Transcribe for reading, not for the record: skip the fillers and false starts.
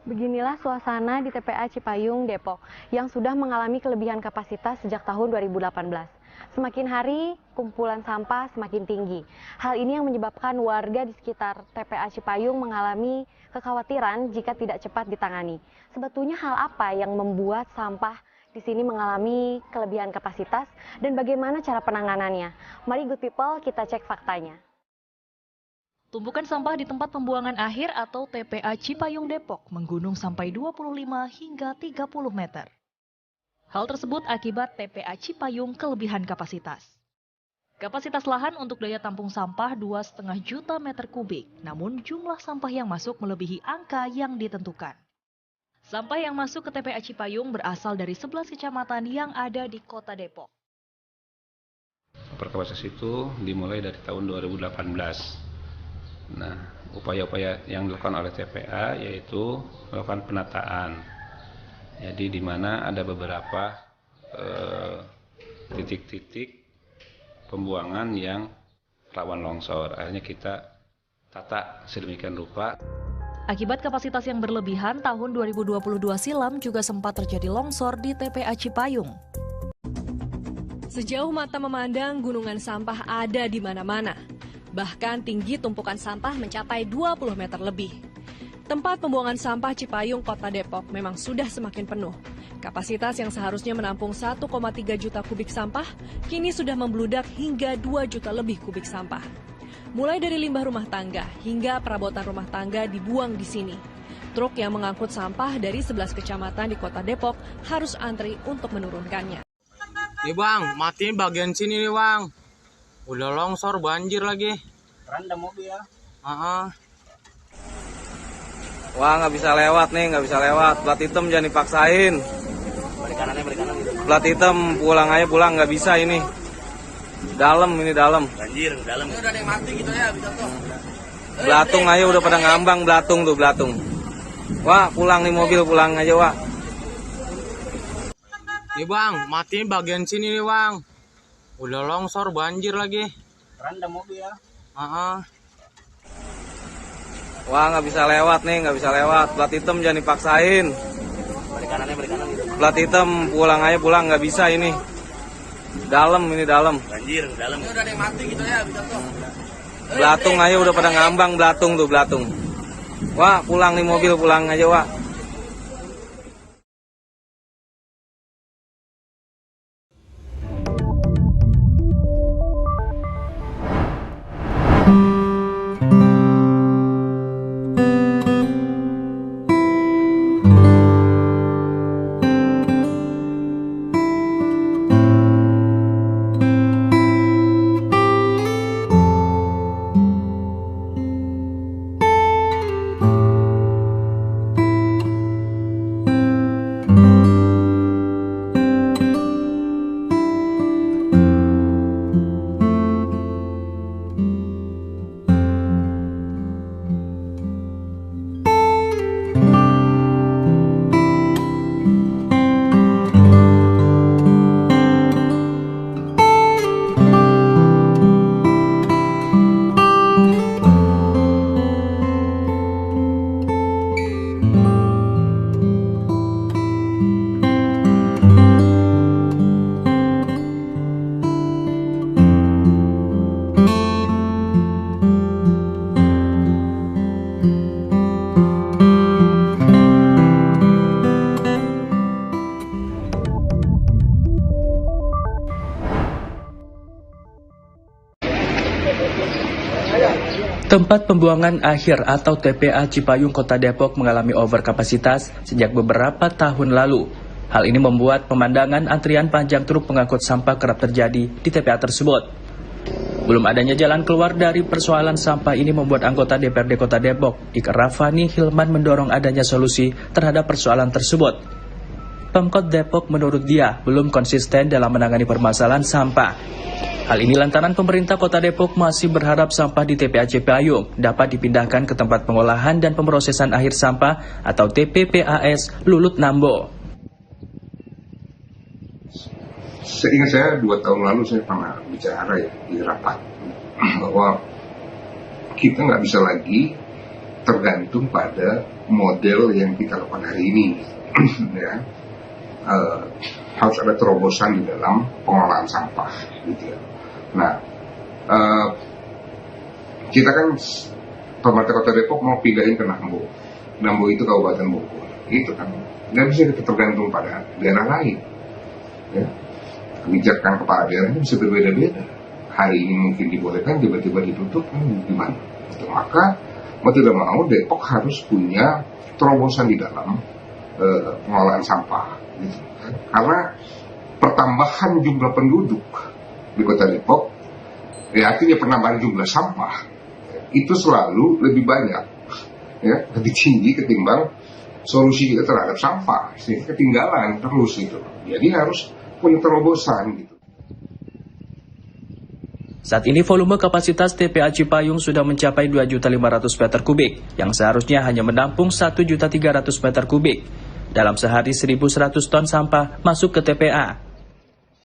Beginilah suasana di TPA Cipayung, Depok, yang sudah mengalami kelebihan kapasitas sejak tahun 2018. Semakin hari, kumpulan sampah semakin tinggi. Hal ini yang menyebabkan warga di sekitar TPA Cipayung mengalami kekhawatiran jika tidak cepat ditangani. Sebetulnya hal apa yang membuat sampah di sini mengalami kelebihan kapasitas dan bagaimana cara penanganannya? Mari good people, kita cek faktanya. Tumpukan sampah di tempat pembuangan akhir atau TPA Cipayung Depok menggunung sampai 25 hingga 30 meter. Hal tersebut akibat TPA Cipayung kelebihan kapasitas. Kapasitas lahan untuk daya tampung sampah 2,5 juta meter kubik, namun jumlah sampah yang masuk melebihi angka yang ditentukan. Sampah yang masuk ke TPA Cipayung berasal dari 11 kecamatan yang ada di kota Depok. Overkapasitas itu dimulai dari tahun 2018. Nah, upaya-upaya yang dilakukan oleh TPA yaitu melakukan penataan. Jadi di mana ada beberapa titik-titik pembuangan yang rawan longsor. Akhirnya kita tata sedemikian rupa. Akibat kapasitas yang berlebihan, tahun 2022 silam juga sempat terjadi longsor di TPA Cipayung. Sejauh mata memandang, gunungan sampah ada di mana-mana. Bahkan tinggi tumpukan sampah mencapai 20 meter lebih. Tempat pembuangan sampah Cipayung, Kota Depok memang sudah semakin penuh. Kapasitas yang seharusnya menampung 1,3 juta kubik sampah, kini sudah membludak hingga 2 juta lebih kubik sampah. Mulai dari limbah rumah tangga hingga perabotan rumah tangga dibuang di sini. Truk yang mengangkut sampah dari 11 kecamatan di Kota Depok harus antri untuk menurunkannya. Nih bang, matiin bagian sini nih bang. Udah longsor, banjir lagi. Rendam mobil ya? Wah, nggak bisa lewat nih, nggak bisa lewat. Plat hitam jangan dipaksain. Balik kanan. Plat hitam pulang aja pulang, nggak bisa ini. Dalam ini dalam. Banjir, dalam. Ini udah ada yang mati gitu ya, bisa tuh. Belatung aja udah pada ngambang, belatung tuh belatung. Wah, pulang nih mobil, pulang aja wah. Nih bang, matiin bagian sini nih bang. Udah longsor, banjir lagi. Rendam mobil ya? Wah, nggak bisa lewat nih, nggak bisa lewat. Plat hitam jangan dipaksain. Balik kanan gitu. Plat hitam pulang aja pulang, nggak bisa ini. Dalam ini dalam. Banjir, dalam. Ini udah ada yang mati gitu ya, bisa tuh. Belatung aja udah pada ngambang, belatung tuh belatung. Wah, pulang nih mobil, pulang aja wah. Tempat pembuangan akhir atau TPA Cipayung Kota Depok mengalami overkapasitas sejak beberapa tahun lalu. Hal ini membuat pemandangan antrian panjang truk pengangkut sampah kerap terjadi di TPA tersebut. Belum adanya jalan keluar dari persoalan sampah ini membuat anggota DPRD Kota Depok, Ika Rafani Hilman, mendorong adanya solusi terhadap persoalan tersebut. Pemkot Depok menurut dia belum konsisten dalam menangani permasalahan sampah. Hal ini lantaran pemerintah Kota Depok masih berharap sampah di TPA Cipayung dapat dipindahkan ke tempat pengolahan dan pemrosesan akhir sampah atau TPPAS Lulut Nambo. Seingat saya 2 tahun lalu saya pernah bicara ya di rapat bahwa kita nggak bisa lagi tergantung pada model yang kita lakukan hari ini. Ya. Harus ada terobosan di dalam pengelolaan sampah gitu ya. Nah, kita kan pemerintah Kota Depok mau pindahin ke Nambo. Nambo itu Kabupaten Bogor. Itu kan nggak bisa kita tergantung pada daerah lain. Ya. Kebijakan kepala daerah itu bisa berbeda-beda. Hari ini mungkin dibolehkan, tiba-tiba ditutup, gimana? Maka mau tidak mau Depok harus punya terobosan di dalam pengelolaan sampah. Gitu. Karena pertambahan jumlah penduduk di Kota Depok, ya artinya penambahan jumlah sampah itu selalu lebih banyak, ya, lebih tinggi ketimbang solusi kita terhadap sampah, sehingga ketinggalan terus itu. Jadi harus punya terobosan gitu. Saat ini volume kapasitas TPA Cipayung sudah mencapai 2.500 meter kubik, yang seharusnya hanya menampung 1.300 meter kubik. Dalam sehari 1.100 ton sampah masuk ke TPA.